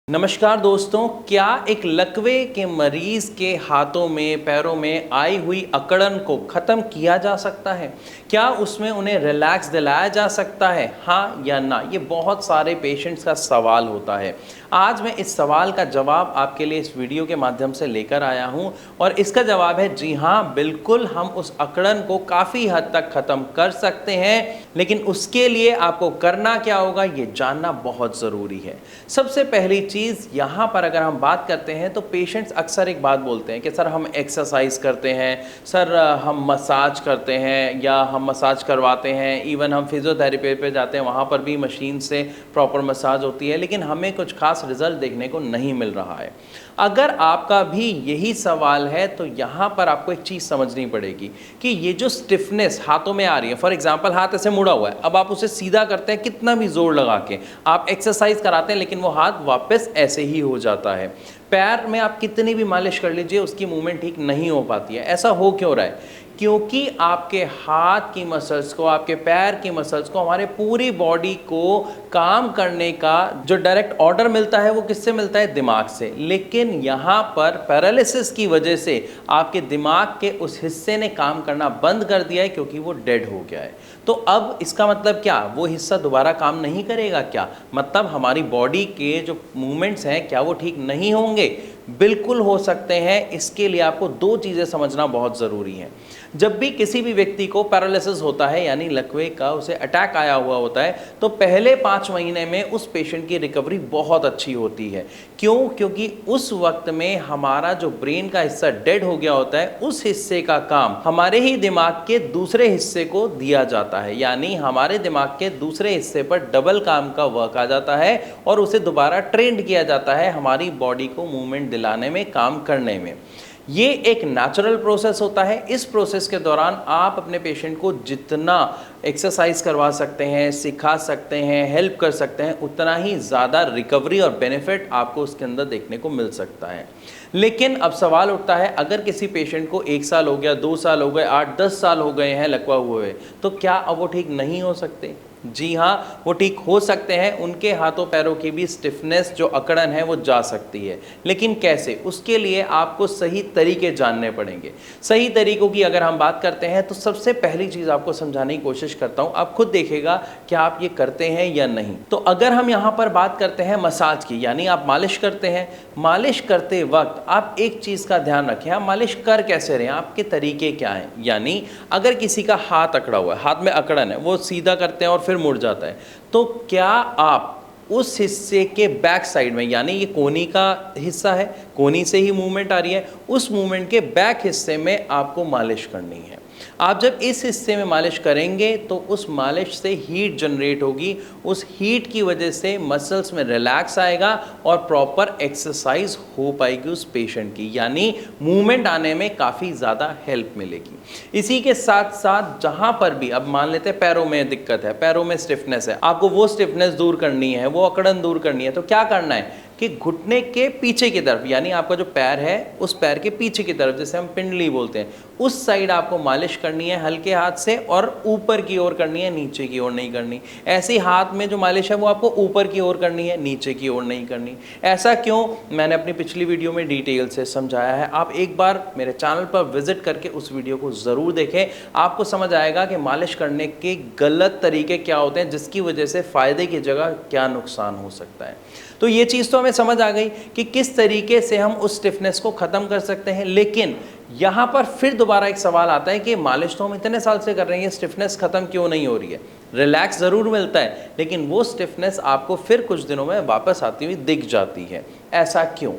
नमस्कार दोस्तों, क्या एक लकवे के मरीज के हाथों में पैरों में आई हुई अकड़न को ख़त्म किया जा सकता है? क्या उसमें उन्हें रिलैक्स दिलाया जा सकता है? हाँ या ना? ये बहुत सारे पेशेंट्स का सवाल होता है। आज मैं इस सवाल का जवाब आपके लिए इस वीडियो के माध्यम से लेकर आया हूँ और इसका जवाब है जी हाँ, बिल्कुल हम उस अकड़न को काफ़ी हद तक ख़त्म कर सकते हैं, लेकिन उसके लिए आपको करना क्या होगा ये जानना बहुत ज़रूरी है। सबसे पहली चीज़ यहाँ पर अगर हम बात करते हैं तो पेशेंट्स अक्सर एक बात बोलते हैं कि सर हम एक्सरसाइज करते हैं, सर हम मसाज करते हैं या हम मसाज करवाते हैं, इवन हम फिजियोथेरेपी पे जाते हैं, वहाँ पर भी मशीन से प्रॉपर मसाज होती है, लेकिन हमें कुछ खास रिजल्ट देखने को नहीं मिल रहा है। अगर आपका भी यही सवाल है तो यहाँ पर आपको एक चीज़ समझनी पड़ेगी कि ये जो स्टिफनेस हाथों में आ रही है, फॉर एग्जांपल हाथ ऐसे मुड़ा हुआ है, अब आप उसे सीधा करते हैं कितना भी जोर लगा के, आप एक्सरसाइज कराते हैं लेकिन वो हाथ वापस ऐसे ही हो जाता है। पैर में आप कितनी भी मालिश कर लीजिए उसकी मूवमेंट ठीक नहीं हो पाती है। ऐसा हो क्यों रहा है? क्योंकि आपके हाथ की मसल्स को, आपके पैर की मसल्स को, हमारे पूरी बॉडी को काम करने का जो डायरेक्ट ऑर्डर मिलता है वो किससे मिलता है? दिमाग से। लेकिन यहाँ पर पैरालिसिस की वजह से आपके दिमाग के उस हिस्से ने काम करना बंद कर दिया है क्योंकि वो डेड हो गया है। तो अब इसका मतलब क्या? वो हिस्सा दोबारा काम नहीं करेगा क्या? मतलब हमारी बॉडी के जो मूवमेंट्स हैं क्या वो ठीक नहीं होंगे? बिल्कुल हो सकते हैं। इसके लिए आपको दो चीज़ें समझना बहुत ज़रूरी है। जब भी किसी भी व्यक्ति को पैरालिसिस होता है यानी लकवे का उसे अटैक आया हुआ होता है तो पहले 5 महीने में उस पेशेंट की रिकवरी बहुत अच्छी होती है। क्यों? क्योंकि उस वक्त में हमारा जो ब्रेन का हिस्सा डेड हो गया होता है, उस हिस्से का काम हमारे ही दिमाग के दूसरे हिस्से को दिया जाता है, यानी हमारे दिमाग के दूसरे हिस्से पर डबल काम का वर्क आ जाता है और उसे दोबारा ट्रेंड किया जाता है हमारी बॉडी को मूवमेंट दिलाने में, काम करने में। ये एक नेचुरल प्रोसेस होता है। इस प्रोसेस के दौरान आप अपने पेशेंट को जितना एक्सरसाइज करवा सकते हैं, सिखा सकते हैं, हेल्प कर सकते हैं, उतना ही ज़्यादा रिकवरी और बेनिफिट आपको उसके अंदर देखने को मिल सकता है। लेकिन अब सवाल उठता है, अगर किसी पेशेंट को 1 साल हो गया, 2 साल हो गए, 8-10 साल हो गए हैं लकवा हुए, तो क्या अब वो ठीक नहीं हो सकते? जी हाँ, वो ठीक हो सकते हैं। उनके हाथों पैरों की भी स्टिफनेस जो अकड़न है वो जा सकती है। लेकिन कैसे? उसके लिए आपको सही तरीके जानने पड़ेंगे। सही तरीकों की अगर हम बात करते हैं तो सबसे पहली चीज़ आपको समझाने की कोशिश करता हूँ, आप खुद देखिएगा क्या आप ये करते हैं या नहीं। तो अगर हम यहाँ पर बात करते हैं मसाज की, यानी आप मालिश करते हैं, मालिश करते वक्त आप एक चीज़ का ध्यान रखें, आप मालिश कर कैसे रहे हैं, आपके तरीके क्या हैं। यानी अगर किसी का हाथ अकड़ा हुआ है, हाथ में अकड़न है, वो सीधा करते हैं और फिर मुड़ जाता है, तो क्या आप उस हिस्से के बैक साइड में, यानी ये कोहनी का हिस्सा है, कोहनी से ही मूवमेंट आ रही है, उस मूवमेंट के बैक हिस्से में आपको मालिश करनी है। आप जब इस हिस्से में मालिश करेंगे तो उस मालिश से हीट जनरेट होगी, उस हीट की वजह से मसल्स में रिलैक्स आएगा और प्रॉपर एक्सरसाइज हो पाएगी उस पेशेंट की, यानी मूवमेंट आने में काफ़ी ज़्यादा हेल्प मिलेगी। इसी के साथ साथ जहाँ पर भी, अब मान लेते हैं पैरों में दिक्कत है, पैरों में स्टिफनेस है, आपको वो स्टिफनेस दूर करनी है, वो अकड़न दूर करनी है, तो क्या करना है कि घुटने के पीछे की तरफ, यानी आपका जो पैर है उस पैर के पीछे की तरफ, जैसे हम पिंडली बोलते हैं, उस साइड आपको मालिश करनी है हल्के हाथ से, और ऊपर की ओर करनी है, नीचे की ओर नहीं करनी। ऐसे ही हाथ में जो मालिश है वो आपको ऊपर की ओर करनी है, नीचे की ओर नहीं करनी। ऐसा क्यों? मैंने अपनी पिछली वीडियो में डिटेल से समझाया है। आप एक बार मेरे चैनल पर विजिट करके उस वीडियो को ज़रूर देखें, आपको समझ आएगा कि मालिश करने के गलत तरीके क्या होते हैं, जिसकी वजह से फ़ायदे की जगह क्या नुकसान हो सकता है। तो ये चीज़ तो हमें समझ आ गई कि किस तरीके से हम उस स्टिफनेस को ख़त्म कर सकते हैं। लेकिन यहाँ पर फिर दोबारा एक सवाल आता है कि मालिश तो हम इतने साल से कर रहे हैं, स्टिफनेस ख़त्म क्यों नहीं हो रही है? रिलैक्स ज़रूर मिलता है लेकिन वो स्टिफनेस आपको फिर कुछ दिनों में वापस आती हुई दिख जाती है। ऐसा क्यों?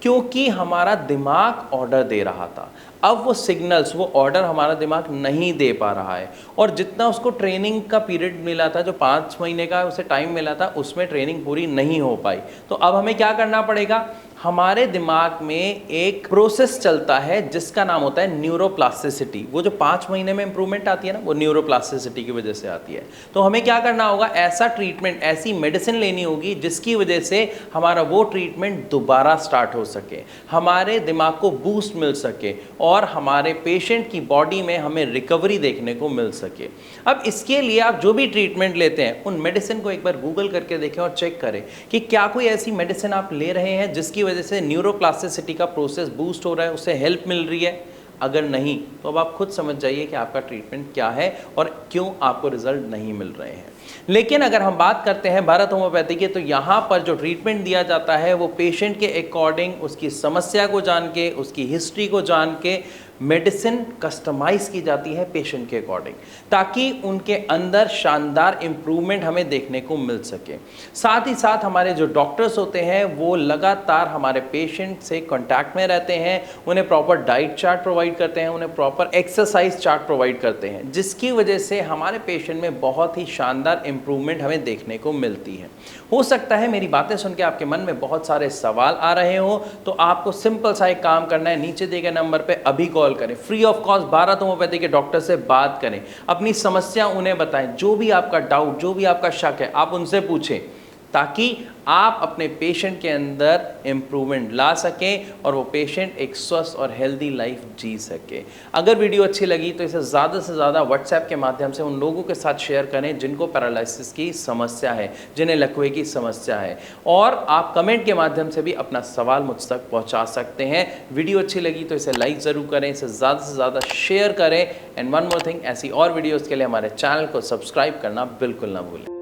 क्योंकि हमारा दिमाग ऑर्डर दे रहा था, अब वो सिग्नल्स, वो ऑर्डर हमारा दिमाग नहीं दे पा रहा है, और जितना उसको ट्रेनिंग का पीरियड मिला था, जो 5 महीने का उसे टाइम मिला था, उसमें ट्रेनिंग पूरी नहीं हो पाई। तो अब हमें क्या करना पड़ेगा? हमारे दिमाग में एक प्रोसेस चलता है जिसका नाम होता है न्यूरोप्लास्टिसिटी। वो जो 5 महीने में इंप्रूवमेंट आती है ना, वो न्यूरोप्लास्टिसिटी की वजह से आती है। तो हमें क्या करना होगा? ऐसा ट्रीटमेंट, ऐसी मेडिसिन लेनी होगी जिसकी वजह से हमारा वो ट्रीटमेंट दोबारा स्टार्ट हो सके, हमारे दिमाग को बूस्ट मिल सके और हमारे पेशेंट की बॉडी में हमें रिकवरी देखने को मिल सके। अब इसके लिए आप जो भी ट्रीटमेंट लेते हैं उन मेडिसिन को एक बार गूगल करके देखें और चेक करें कि क्या कोई ऐसी मेडिसिन आप ले रहे हैं जिसकी वजह से न्यूरोप्लास्टिसिटी का प्रोसेस बूस्ट हो रहा है, उससे हेल्प मिल रही है। अगर नहीं तो अब आप खुद समझ जाइए कि आपका ट्रीटमेंट क्या है और क्यों आपको रिजल्ट नहीं मिल रहे हैं। लेकिन अगर हम बात करते हैं भारत होम्योपैथी की, तो यहाँ पर जो ट्रीटमेंट दिया जाता है वो पेशेंट के अकॉर्डिंग, उसकी समस्या को जान के, उसकी हिस्ट्री को जान के मेडिसिन कस्टमाइज की जाती है पेशेंट के अकॉर्डिंग, ताकि उनके अंदर शानदार इम्प्रूवमेंट हमें देखने को मिल सके। साथ ही साथ हमारे जो डॉक्टर्स होते हैं वो लगातार हमारे पेशेंट से कांटेक्ट में रहते हैं, उन्हें प्रॉपर डाइट चार्ट प्रोवाइड करते हैं, उन्हें प्रॉपर एक्सरसाइज चार्ट प्रोवाइड करते हैं, जिसकी वजह से हमारे पेशेंट में बहुत ही शानदार इम्प्रूवमेंट हमें देखने को मिलती है। हो सकता है मेरी बातें सुन के आपके मन में बहुत सारे सवाल आ रहे हो, तो आपको सिंपल सा एक काम करना है, नीचे दिए गए नंबर पे अभी कॉल करें, free of cost Bharat homeopathy के डॉक्टर से बात करें, अपनी समस्या उन्हें बताएं, जो भी आपका डाउट, जो भी आपका शक है आप उनसे पूछें, ताकि आप अपने पेशेंट के अंदर इम्प्रूवमेंट ला सकें और वो पेशेंट एक स्वस्थ और हेल्दी लाइफ जी सके। अगर वीडियो अच्छी लगी तो इसे ज़्यादा से ज़्यादा व्हाट्सएप के माध्यम से उन लोगों के साथ शेयर करें जिनको पैरालिसिस की समस्या है, जिन्हें लकवे की समस्या है, और आप कमेंट के माध्यम से भी अपना सवाल मुझ तक पहुँचा सकते हैं। वीडियो अच्छी लगी तो इसे लाइक ज़रूर करें, इसे ज़्यादा से ज़्यादा शेयर करें। एंड वन मोर थिंग, ऐसी और वीडियोज़ के लिए हमारे चैनल को सब्सक्राइब करना बिल्कुल ना भूलें।